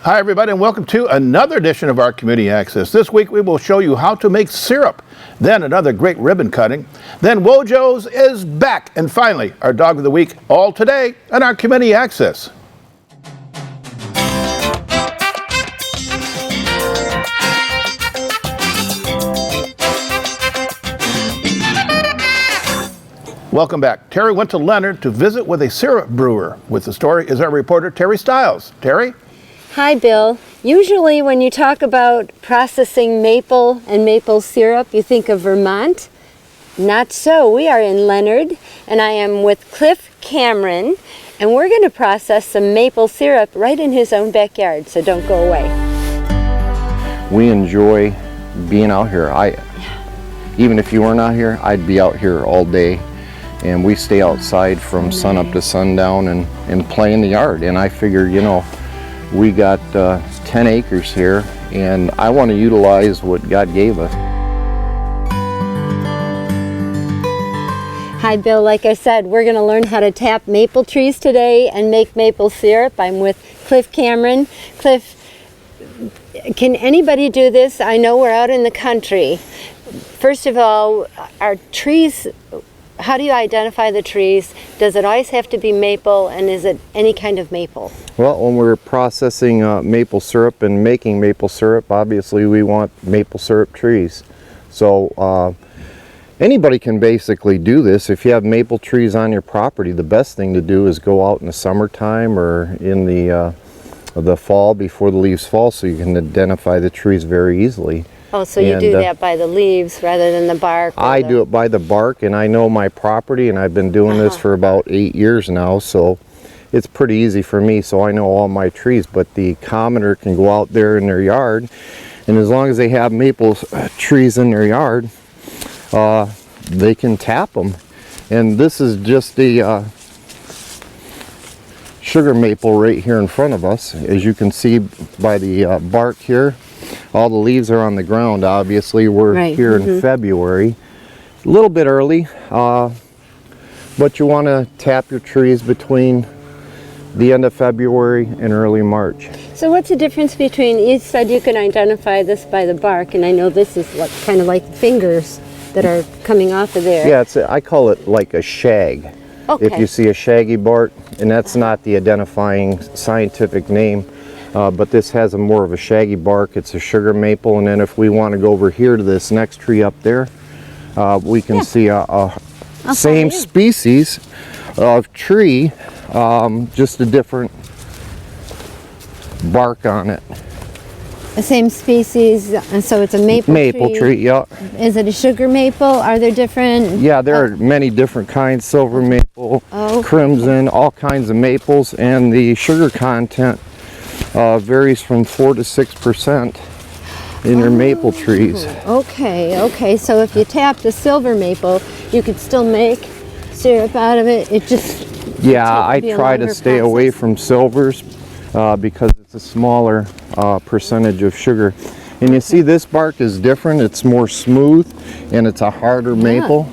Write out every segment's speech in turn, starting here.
Hi everybody, and welcome to another edition of our Community Access. This week we will show you how to make syrup, then another great ribbon cutting, then Wojo's is back, and finally our Dog of the Week, all today on our Community Access. Welcome back. Terry went to Leonard to visit with a syrup brewer. With the story is our reporter Terry Stiles. Terry? Hi, Bill. Usually when you talk about processing maple and maple syrup, you think of Vermont. Not so. We are in Leonard, and I am with Cliff Cameron, and we're going to process some maple syrup right in his own backyard, so don't go away. We enjoy being out here. Even if you weren't out here, I'd be out here all day. And we stay outside from sun up to sundown and play in the yard. And I figure, you know, we got 10 acres here, and I want to utilize what God gave us. Hi, Bill. Like I said, we're going to learn how to tap maple trees today and make maple syrup. I'm with Cliff Cameron. Cliff, can anybody do this? I know we're out in the country. First of all, our trees, how do you identify the trees? Does it always have to be maple, and is it any kind of maple? Well, when we're processing maple syrup and making maple syrup, obviously we want maple syrup trees. So anybody can basically do this. If you have maple trees on your property, the best thing to do is go out in the summertime or in the fall before the leaves fall, so you can identify the trees very easily. Oh, so you do that by the leaves rather than the bark? I do it by the bark, and I know my property, and I've been doing this for about 8 years now, so it's pretty easy for me, so I know all my trees. But the commoner can go out there in their yard, and as long as they have maple trees in their yard, they can tap them. And this is just the sugar maple right here in front of us. As you can see by the bark here, all the leaves are on the ground. Obviously, we're here in February. A little bit early, but you want to tap your trees between the end of February and early March. So what's the difference between, you said you can identify this by the bark, and I know this is what, kind of like fingers that are coming off of there. Yeah, I call it like a shag. Okay. If you see a shaggy bark, and that's not the identifying scientific name, but this has more of a shaggy bark. It's a sugar maple. And then if we want to go over here to this next tree up there, we can see a same species of tree, just a different bark on it. The same species, and so it's a maple tree, yeah. Is it a sugar maple? Are there different? Yeah, there are many different kinds. Silver maple, crimson, all kinds of maples, and the sugar content varies from 4 to 6% in your maple trees. Okay. So if you tap the silver maple, you could still make syrup out of it. It just I try to stay away from silvers because it's a smaller percentage of sugar. And you see, this bark is different. It's more smooth, and it's a harder maple.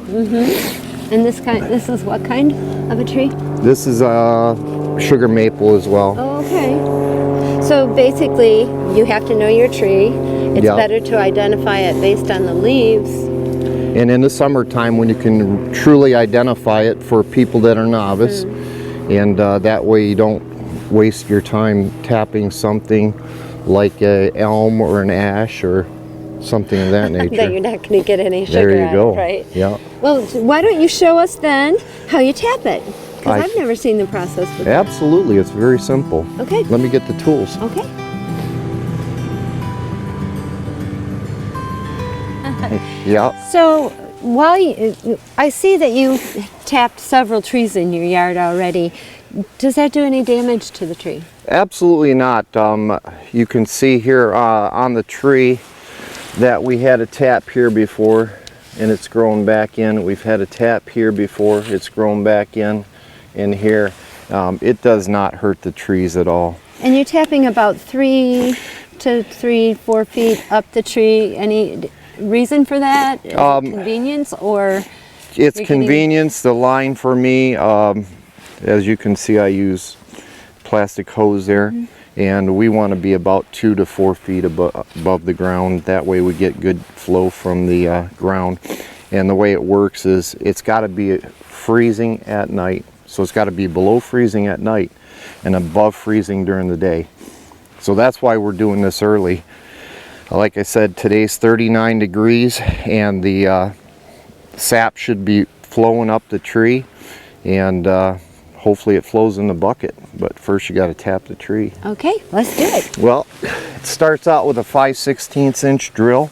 And this is what kind of a tree? This is a sugar maple as well. Okay. So basically, you have to know your tree. It's better to identify it based on the leaves. And in the summertime, when you can truly identify it for people that are novice, and that way you don't waste your time tapping something like an elm or an ash or something of that nature. That you're not going to get any sugar out of, right? Yeah. Well, why don't you show us then how you tap it? Because I've never seen the process before. Absolutely, it's very simple. Okay. Let me get the tools. Okay. Yeah. So while I see that you tapped several trees in your yard already. Does that do any damage to the tree? Absolutely not. You can see here on the tree that we had a tap here before, and it's grown back in. We've had a tap here before, it's grown back in here. It does not hurt the trees at all. And you're tapping about 3 to 4 feet up the tree. Any reason for that? Is it convenience, or? It's convenience. The line for me, as you can see, I use plastic hose there. and we want to be about 2 to 4 feet above the ground. That way we get good flow from the ground. And the way it works is it's got to be freezing at night. So it's got to be below freezing at night and above freezing during the day. So that's why we're doing this early. Like I said, today's 39 degrees and the sap should be flowing up the tree, and hopefully it flows in the bucket. But first you got to tap the tree. Okay, let's do it. Well, it starts out with a 5/16 inch drill.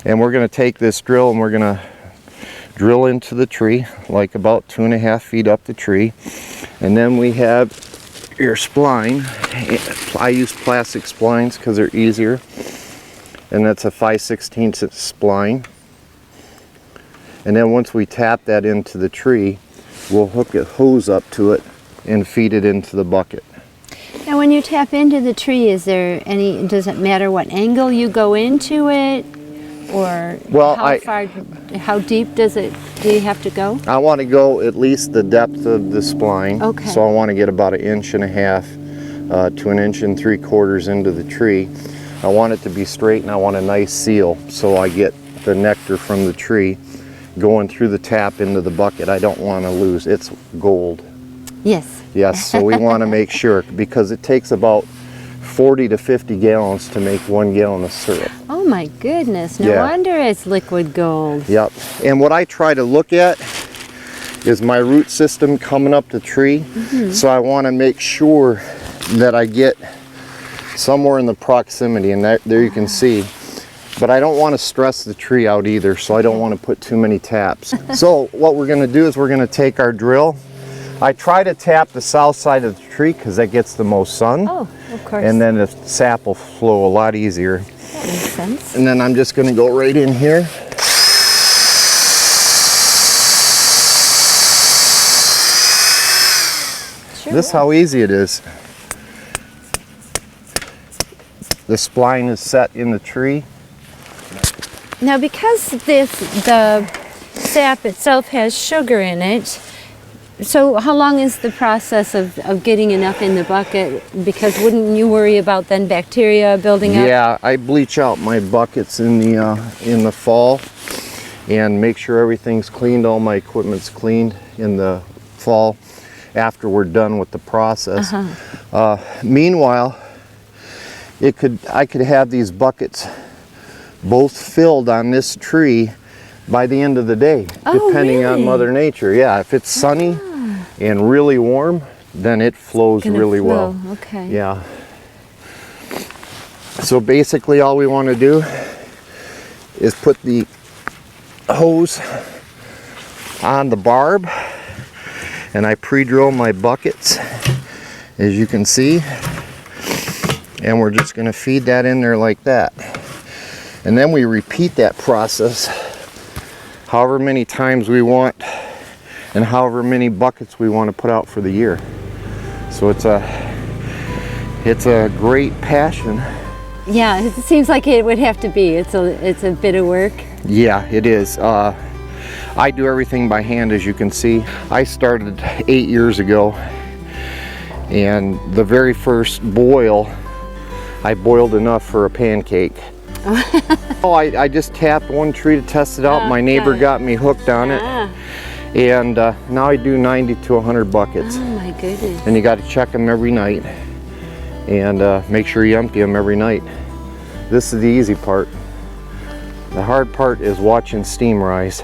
And we're going to take this drill and we're going to drill into the tree, like about 2.5 feet up the tree. And then we have your spline. I use plastic splines because they're easier. And that's a 5/16 spline. And then once we tap that into the tree, we'll hook a hose up to it and feed it into the bucket. Now when you tap into the tree, does it matter what angle you go into it? Or well, how deep do you have to go? I want to go at least the depth of the spline. Okay. So I want to get about 1.5 inches to 1.75 inches into the tree. I want it to be straight, and I want a nice seal so I get the nectar from the tree going through the tap into the bucket. I don't want to lose. It's gold. Yes. Yes, so we want to make sure, because it takes about 40 to 50 gallons to make 1 gallon of syrup. Oh my goodness, no wonder it's liquid gold. Yep, and what I try to look at is my root system coming up the tree. So I want to make sure that I get somewhere in the proximity, and there you can see. But I don't want to stress the tree out either, so I don't want to put too many taps. So what we're going to do is we're going to take our drill. I try to tap the south side of the tree because that gets the most sun. Oh, of course. And then the sap will flow a lot easier. That makes sense. And then I'm just going to go right in here. Sure. This is how easy it is. The spline is set in the tree. Now because the sap itself has sugar in it, so how long is the process of getting enough in the bucket? Because wouldn't you worry about then bacteria building up? Yeah, I bleach out my buckets in the fall and make sure everything's cleaned, all my equipment's cleaned in the fall after we're done with the process. Meanwhile, I could have these buckets both filled on this tree by the end of the day, depending on Mother Nature. Yeah, if it's sunny and really warm, then it flows really well. Okay. Yeah. So basically all we want to do is put the hose on the barb, and I pre-drill my buckets, as you can see, and we're just going to feed that in there like that. And then we repeat that process however many times we want and however many buckets we want to put out for the year. So it's a great passion. Yeah, it seems like it would have to be. It's a bit of work. Yeah, it is. I do everything by hand, as you can see. I started 8 years ago, and the very first boil, I boiled enough for a pancake. I just tapped one tree to test it out. My neighbor got me hooked on it, and now I do 90 to 100 buckets. Oh my goodness. And you got to check them every night, and make sure you empty them every night. This is the easy part. The hard part is watching steam rise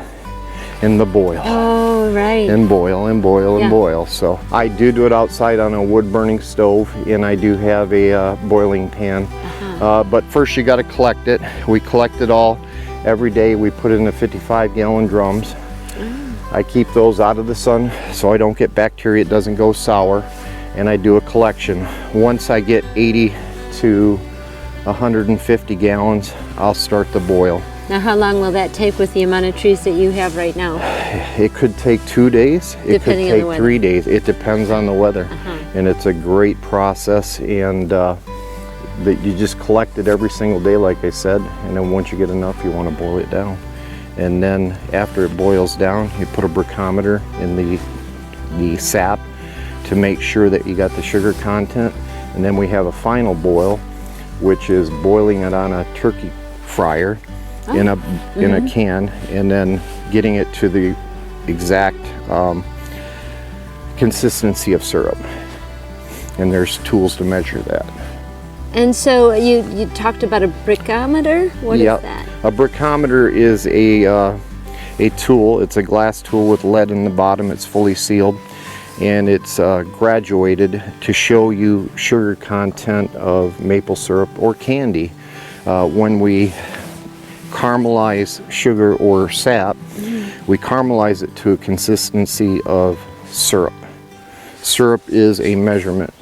in the boil. Oh, right. And boil and boil and boil. So I do it outside on a wood burning stove, and I do have a boiling pan. But first you got to collect it. We collect it all every day. We put it in the 55-gallon drums. I keep those out of the sun so I don't get bacteria, it doesn't go sour, and I do a collection. Once I get 80 to 150 gallons, I'll start the boil. Now how long will that take with the amount of trees that you have right now? It could take 2 days, it could Depending on the take weather. 3 days. It depends on the weather. And it's a great process, and you just collect it every single day, like I said, and then once you get enough, you want to boil it down. And then after it boils down, you put a bricometer in the sap to make sure that you got the sugar content. And then we have a final boil, which is boiling it on a turkey fryer in a can, and then getting it to the exact consistency of syrup. And there's tools to measure that. And so you talked about a brickometer. What is that? A brickometer is a tool. It's a glass tool with lead in the bottom. It's fully sealed, and it's graduated to show you sugar content of maple syrup or candy. When we caramelize sugar or sap, we caramelize it to a consistency of syrup. Syrup is a measurement,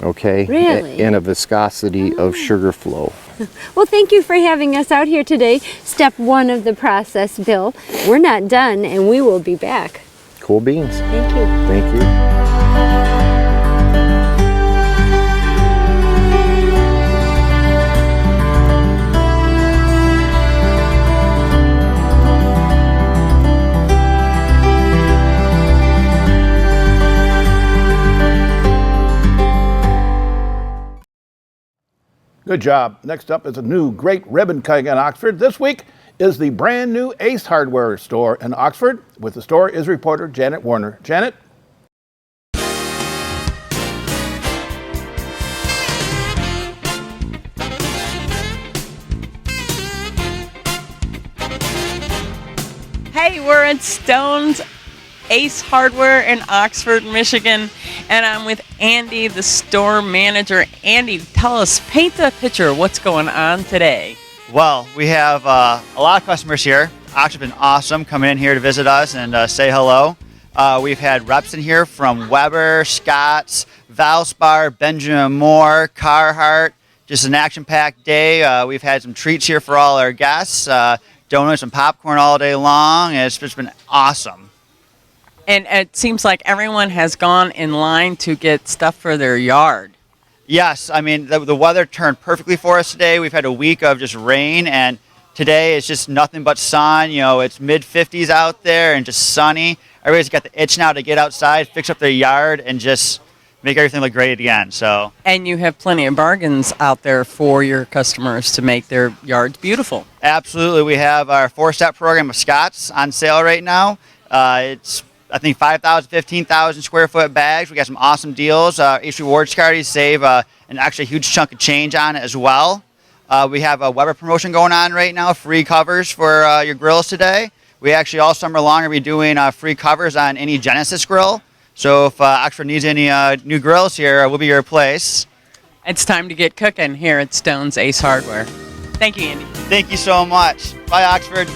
okay? Really? And a viscosity of sugar flow. Well, thank you for having us out here today. Step 1 of the process, Bill. We're not done, and we will be back. Cool beans. Thank you. Thank you. Good job. Next up is a new great ribbon cutting in Oxford. This week is the brand new Ace Hardware store in Oxford. With the store is reporter Janet Warner. Janet? Hey, we're at Stone's Ace Hardware in Oxford, Michigan, and I'm with Andy, the store manager. Andy, tell us, paint the picture. What's going on today? Well, we have a lot of customers here. Oxford's been awesome coming in here to visit us and say hello. We've had reps in here from Weber, Scott's, Valspar, Benjamin Moore, Carhartt. Just an action-packed day. We've had some treats here for all our guests. Donuts and popcorn all day long. It's just been awesome. And it seems like everyone has gone in line to get stuff for their yard. Yes, I mean, the weather turned perfectly for us today. We've had a week of just rain, and today it's just nothing but sun. You know, it's mid-50s out there and just sunny. Everybody's got the itch now to get outside, fix up their yard, and just make everything look great again. So. And you have plenty of bargains out there for your customers to make their yards beautiful. Absolutely. We have our 4-step program of Scott's on sale right now. It's I think 5,000, 15,000 square foot bags. We got some awesome deals. Ace Rewards card, you save an actually huge chunk of change on it as well. We have a Weber promotion going on right now, free covers for your grills today. We actually all summer long are we doing free covers on any Genesis grill. So if Oxford needs any new grills here, we'll be your place. It's time to get cooking here at Stone's Ace Hardware. Thank you, Andy. Thank you so much. Bye, Oxford.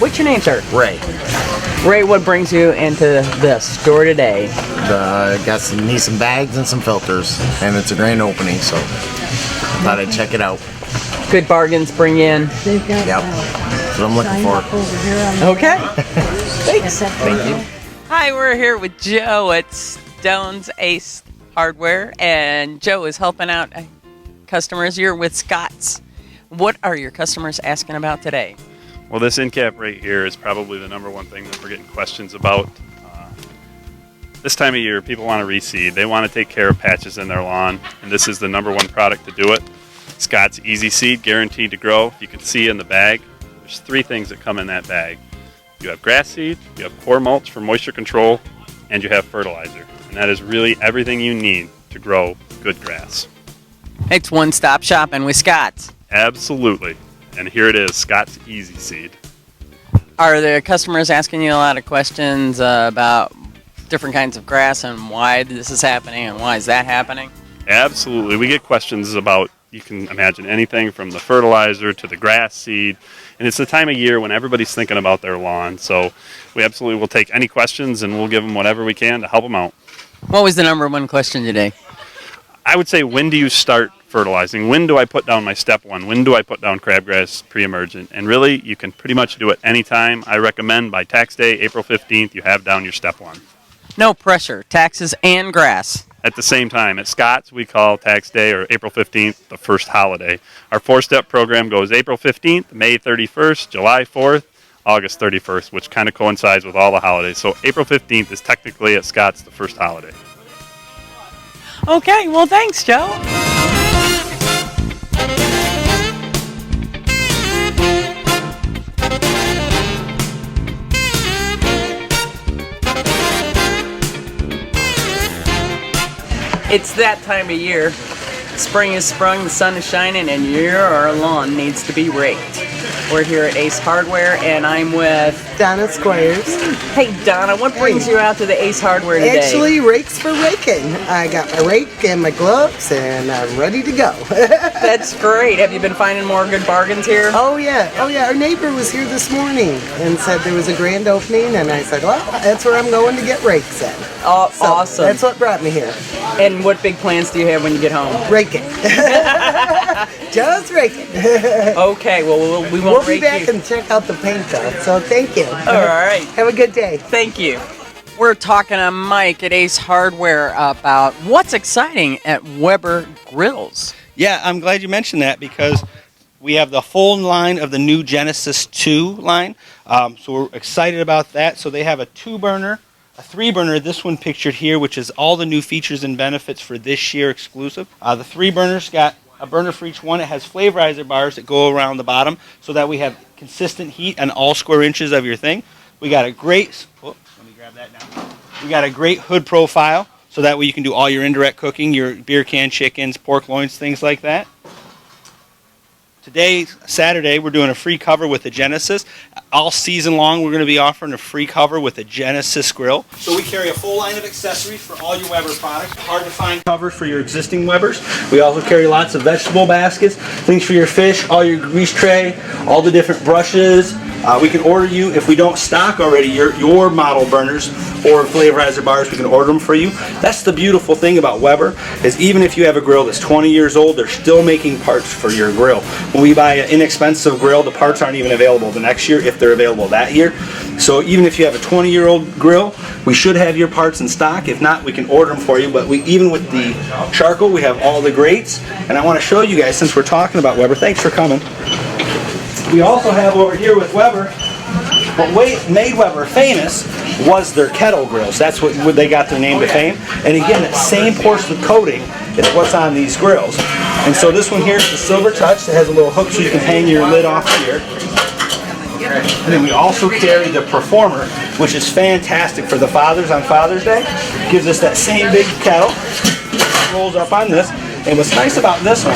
What's your name, sir? Ray. Ray, what brings you into the store today? Need some bags and some filters, and it's a grand opening, so I thought I'd check it out. Good bargains bring in. Yep, that's what I'm looking for. Okay. Thanks. Thank you. Hi, we're here with Joe at Stone's Ace Hardware, and Joe is helping out customers. You're with Scott's. What are your customers asking about today? Well, this end cap right here is probably the number one thing that we're getting questions about. This time of year, people want to reseed. They want to take care of patches in their lawn, and this is the number one product to do it. Scott's Easy Seed, guaranteed to grow. You can see in the bag, there's 3 things that come in that bag. You have grass seed, you have core mulch for moisture control, and you have fertilizer. And that is really everything you need to grow good grass. It's one-stop shopping with Scott's. Absolutely. And here it is, Scott's Easy Seed. Are the customers asking you a lot of questions about different kinds of grass and why this is happening and why is that happening? Absolutely. We get questions about, you can imagine anything from the fertilizer to the grass seed. And it's the time of year when everybody's thinking about their lawn. So we absolutely will take any questions and we'll give them whatever we can to help them out. What was the number one question today? I would say, when do you start fertilizing? When do I put down my step 1? When do I put down crabgrass pre-emergent? And really, you can pretty much do it anytime. I recommend by tax day, April 15th, you have down your step 1. No pressure, taxes and grass. At the same time, at Scott's, we call Tax Day or April 15th the first holiday. Our four-step program goes April 15th, May 31st, July 4th, August 31st, which kind of coincides with all the holidays. So April 15th is technically at Scott's the first holiday. Okay, well, thanks, Joe. It's that time of year. Spring is sprung, the sun is shining, and your lawn needs to be raked. We're here at Ace Hardware, and I'm with Donna Squires. Hey Donna, what brings you out to the Ace Hardware today? Actually, rakes for raking. I got my rake and my gloves, and I'm ready to go. That's great. Have you been finding more good bargains here? Oh yeah. Our neighbor was here this morning and said there was a grand opening, and I said, well, that's where I'm going to get rakes at. Oh, So awesome. That's what brought me here. And what big plans do you have when you get home? Raking. Just raking. Okay, well, we won't We'll be rake back you. and check out the paint though. So thank you. All right. Have a good day. Thank you. We're talking to Mike at Ace Hardware about what's exciting at Weber Grills. Yeah, I'm glad you mentioned that because we have the full line of the new Genesis 2 line. So we're excited about that. So they have a 2-burner, a 3-burner, this one pictured here, which is all the new features and benefits for this year exclusive. The 3-burner's got a burner for each one. It has flavorizer bars that go around the bottom so that we have consistent heat on all square inches of your thing. We got a great, let me grab that now. We got a great hood profile so that way you can do all your indirect cooking, your beer can chickens, pork loins, things like that. Today, Saturday, we're doing a free cover with the Genesis. All season long, we're going to be offering a free cover with the Genesis grill. So we carry a full line of accessories for all your Weber products. Hard to find covers for your existing Webers. We also carry lots of vegetable baskets, things for your fish, all your grease tray, all the different brushes. We can order you, if we don't stock already, your model burners or flavorizer bars, we can order them for you. That's the beautiful thing about Weber, is even if you have a grill that's 20 years old, they're still making parts for your grill. When we buy an inexpensive grill, the parts aren't even available the next year if they're available that year. So even if you have a 20-year-old grill, we should have your parts in stock. If not, we can order them for you. But even with the charcoal, we have all the grates. And I want to show you guys, since we're talking about Weber, thanks for coming. We also have over here with Weber, what made Weber famous was their kettle grills. That's what they got their name to fame. And again, that same porcelain coating is what's on these grills. And so this one here is the Silver Touch that has a little hook so you can hang your lid off here. And then we also carry the Performer, which is fantastic for the fathers on Father's Day. Gives us that same big kettle. Rolls up on this. And what's nice about this one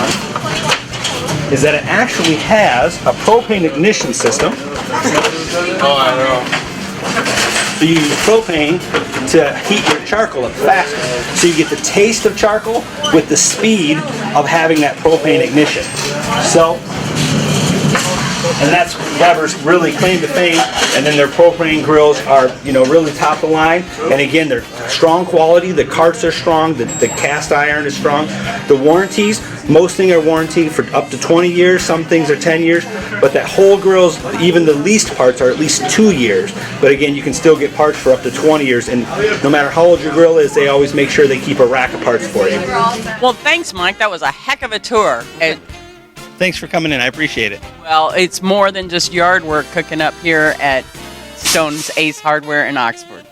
is that it actually has a propane ignition system. Oh, I know. So you use propane to heat your charcoal up faster. So you get the taste of charcoal with the speed of having that propane ignition. So, and that's Weber's really claim to fame. And then their propane grills are, really top of the line. And again, they're strong quality. The carts are strong. The cast iron is strong. The warranties, most things are warranted for up to 20 years. Some things are 10 years. But that whole grills, even the least parts are at least 2 years. But again, you can still get parts for up to 20 years. And no matter how old your grill is, they always make sure they keep a rack of parts for you. Well, thanks, Mike. That was a heck of a tour. Thanks for coming in. I appreciate it. Well, it's more than just yard work cooking up here at Stone's Ace Hardware in Oxford.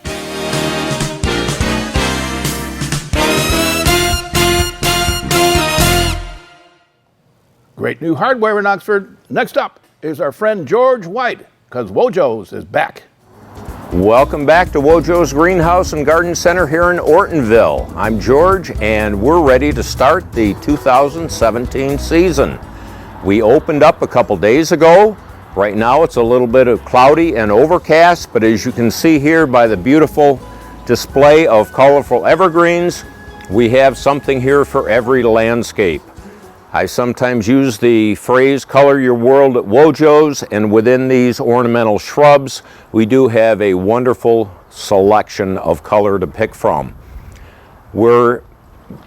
Great new hardware in Oxford. Next up is our friend George White, because Wojo's is back. Welcome back to Wojo's Greenhouse and Garden Center here in Ortonville. I'm George, and we're ready to start the 2017 season. We opened up a couple days ago. Right now it's a little bit of cloudy and overcast, but as you can see here by the beautiful display of colorful evergreens, we have something here for every landscape. I sometimes use the phrase color your world at Wojo's, and within these ornamental shrubs we do have a wonderful selection of color to pick from. We're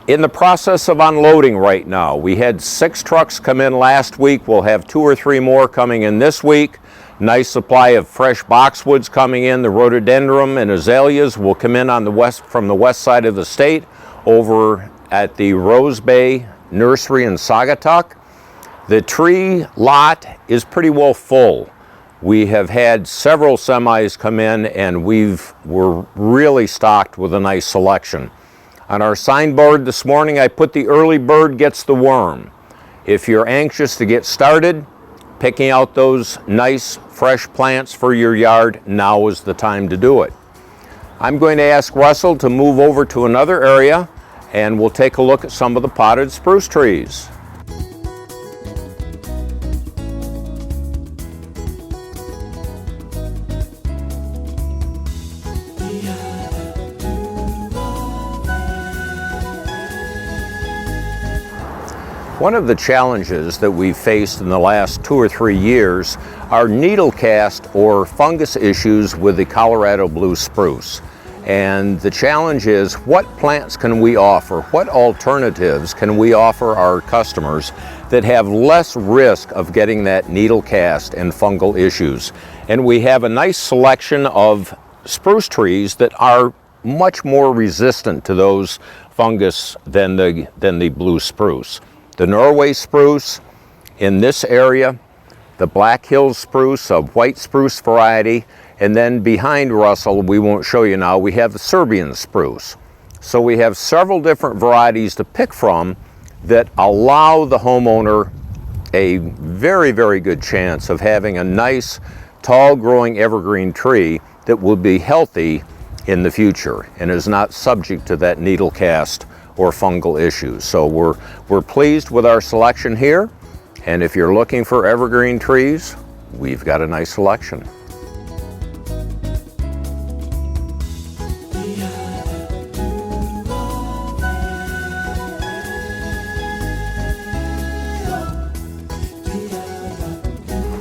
in the process of unloading right now. We had 6 trucks come in last week. We'll have 2 or 3 more coming in this week. Nice supply of fresh boxwoods coming in. The rhododendron and azaleas will come in on the west, from the west side of the state, over at the Rose Bay Nursery in Saugatuck. The tree lot is pretty well full. We have had several semis come in, and we're really stocked with a nice selection. On our signboard this morning, I put the early bird gets the worm. If you're anxious to get started picking out those nice fresh plants for your yard, now is the time to do it. I'm going to ask Russell to move over to another area, and we'll take a look at some of the potted spruce trees. One of the challenges that we've faced in the last 2 or 3 years are needle cast or fungus issues with the Colorado blue spruce. And the challenge is, what plants can we offer? What alternatives can we offer our customers that have less risk of getting that needle cast and fungal issues? And we have a nice selection of spruce trees that are much more resistant to those fungus than the blue spruce. The Norway spruce in this area, the Black Hills spruce, a white spruce variety, and then behind Russell, we won't show you now, we have the Serbian spruce. So we have several different varieties to pick from that allow the homeowner a very, very good chance of having a nice, tall growing evergreen tree that will be healthy in the future and is not subject to that needle cast or fungal issues. So we're pleased with our selection here, and if you're looking for evergreen trees, we've got a nice selection.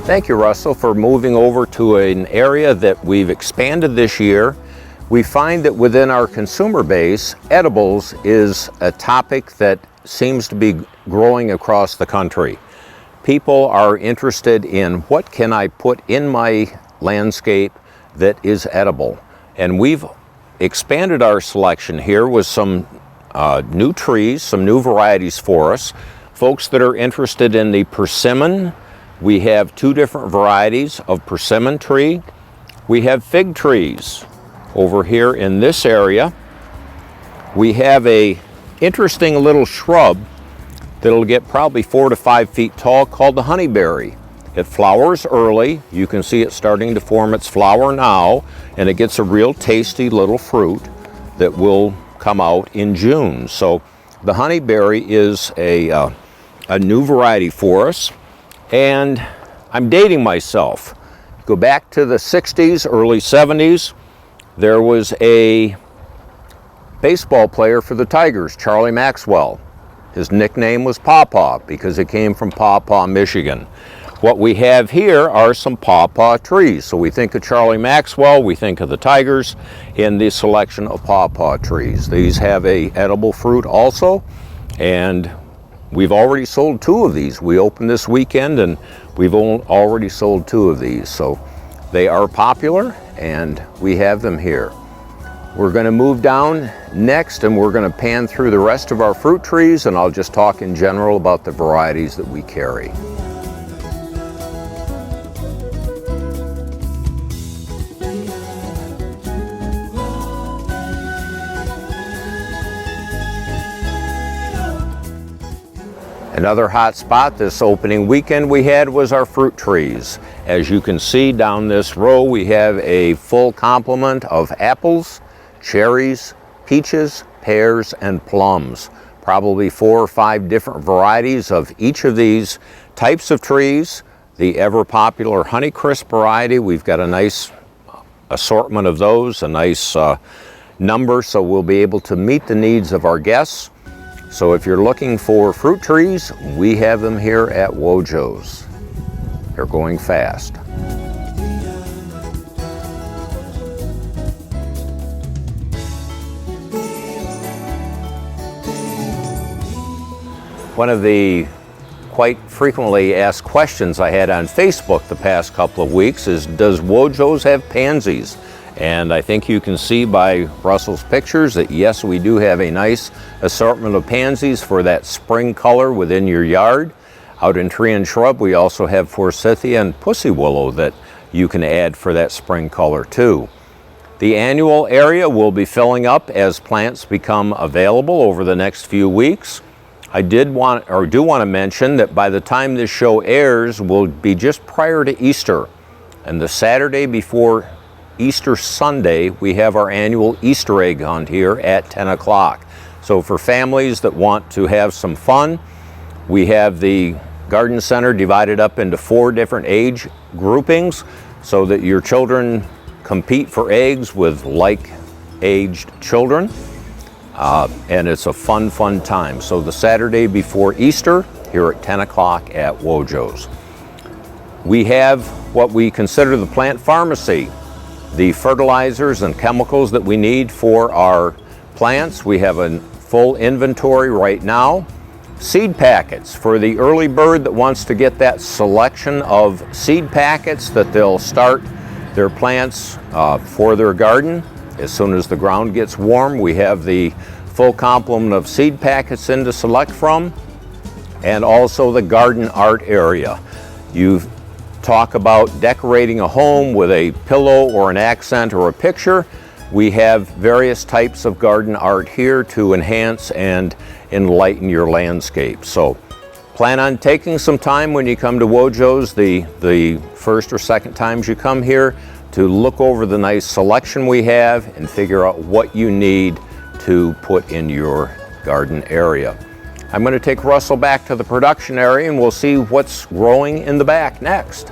Thank you, Russell, for moving over to an area that we've expanded this year. We find that within our consumer base, edibles is a topic that seems to be growing across the country. People are interested in, what can I put in my landscape that is edible? And we've expanded our selection here with some new trees, some new varieties for us. Folks that are interested in the persimmon, we have 2 different varieties of persimmon tree. We have fig trees. Over here in this area, we have a interesting little shrub that'll get probably 4 to 5 feet tall called the honeyberry. It flowers early. You can see it starting to form its flower now, and it gets a real tasty little fruit that will come out in June. So the honeyberry is a new variety for us, and I'm dating myself. Go back to the 60s, early 70s. There was a baseball player for the Tigers, Charlie Maxwell. His nickname was Pawpaw because it came from Pawpaw, Michigan. What we have here are some pawpaw trees. So we think of Charlie Maxwell, we think of the Tigers in the selection of pawpaw trees. These have a edible fruit also, and we've already sold 2 of these. We opened this weekend and we've already sold 2 of these. So they are popular, and we have them here. We're going to move down next, and we're going to pan through the rest of our fruit trees, and I'll just talk in general about the varieties that we carry. Another hot spot this opening weekend we had was our fruit trees. As you can see down this row, we have a full complement of apples, cherries, peaches, pears, and plums. Probably 4 or 5 different varieties of each of these types of trees. The ever popular Honeycrisp variety, we've got a nice assortment of those, a nice number, so we'll be able to meet the needs of our guests. So if you're looking for fruit trees, we have them here at Wojo's. They're going fast. One of the quite frequently asked questions I had on Facebook the past couple of weeks is, does Wojo's have pansies? And I think you can see by Russell's pictures that yes, we do have a nice assortment of pansies for that spring color within your yard. Out in tree and shrub, we also have forsythia and pussy willow that you can add for that spring color too. The annual area will be filling up as plants become available over the next few weeks. I do want to mention that by the time this show airs will be just prior to Easter. And the Saturday before Easter Sunday, we have our annual Easter egg hunt here at 10 o'clock. So for families that want to have some fun, we have the garden center divided up into 4 different age groupings so that your children compete for eggs with like-aged children. And it's a fun time. So the Saturday before Easter, here at 10 o'clock at Wojo's. We have what we consider the plant pharmacy, the fertilizers and chemicals that we need for our plants. We have a full inventory right now. Seed packets for the early bird that wants to get that selection of seed packets that they'll start their plants for their garden. As soon as the ground gets warm, we have the full complement of seed packets in to select from, and also the garden art area. You talk about decorating a home with a pillow or an accent or a picture. We have various types of garden art here to enhance and enlighten your landscape. So plan on taking some time when you come to Wojo's the first or second times you come here to look over the nice selection we have and figure out what you need to put in your garden area. I'm going to take Russell back to the production area and we'll see what's growing in the back next.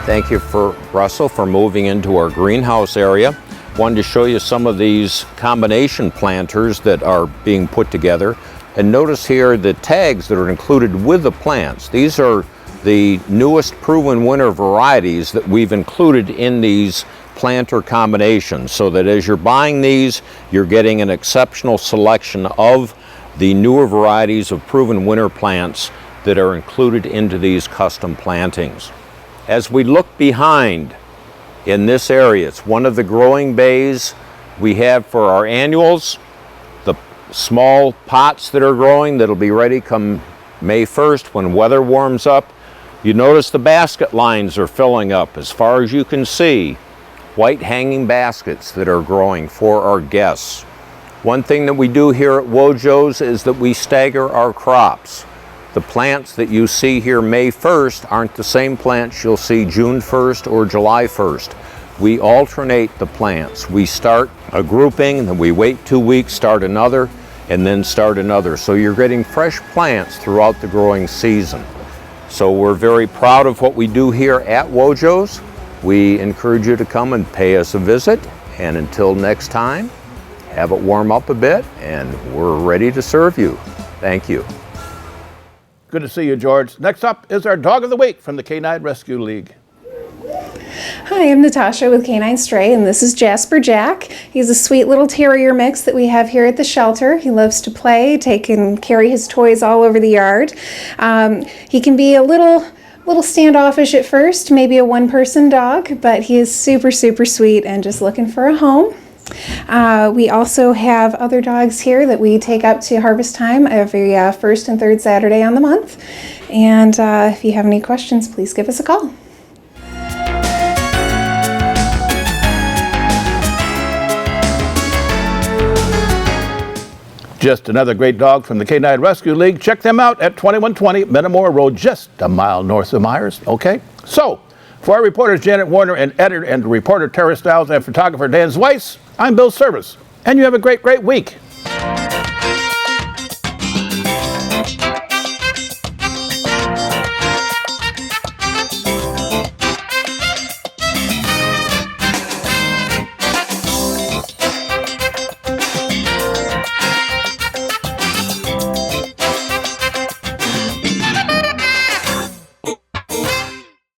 Thank you for Russell for moving into our greenhouse area. Wanted to show you some of these combination planters that are being put together. And notice here the tags that are included with the plants. These are the newest proven winner varieties that we've included in these planter combinations, so that as you're buying these, you're getting an exceptional selection of the newer varieties of proven winner plants that are included into these custom plantings. As we look behind in this area, it's one of the growing bays we have for our annuals. The small pots that are growing that'll be ready come May 1st when weather warms up. You notice the basket lines are filling up as far as you can see. White hanging baskets that are growing for our guests. One thing that we do here at Wojo's is that we stagger our crops. The plants that you see here May 1st aren't the same plants you'll see June 1st or July 1st. We alternate the plants. We start a grouping, then we wait 2 weeks, start another, and then start another. So you're getting fresh plants throughout the growing season. So we're very proud of what we do here at Wojo's. We encourage you to come and pay us a visit. And until next time, have it warm up a bit, and we're ready to serve you. Thank you. Good to see you, George. Next up is our Dog of the Week from the Canine Rescue League. Hi, I'm Natasha with Canine Stray, and this is Jasper Jack. He's a sweet little terrier mix that we have here at the shelter. He loves to play, take and carry his toys all over the yard. He can be a little standoffish at first, maybe a one-person dog, but he is super sweet and just looking for a home. We also have other dogs here that we take up to harvest time every first and third Saturday on the month. And if you have any questions, please give us a call. Just another great dog from the Canine Rescue League. Check them out at 2120 Metamora Road, just a mile north of Myers. Okay, so for our reporters Janet Warner and editor and reporter Tara Stiles and photographer Dan Zweiss, I'm Bill Service, and you have a great week.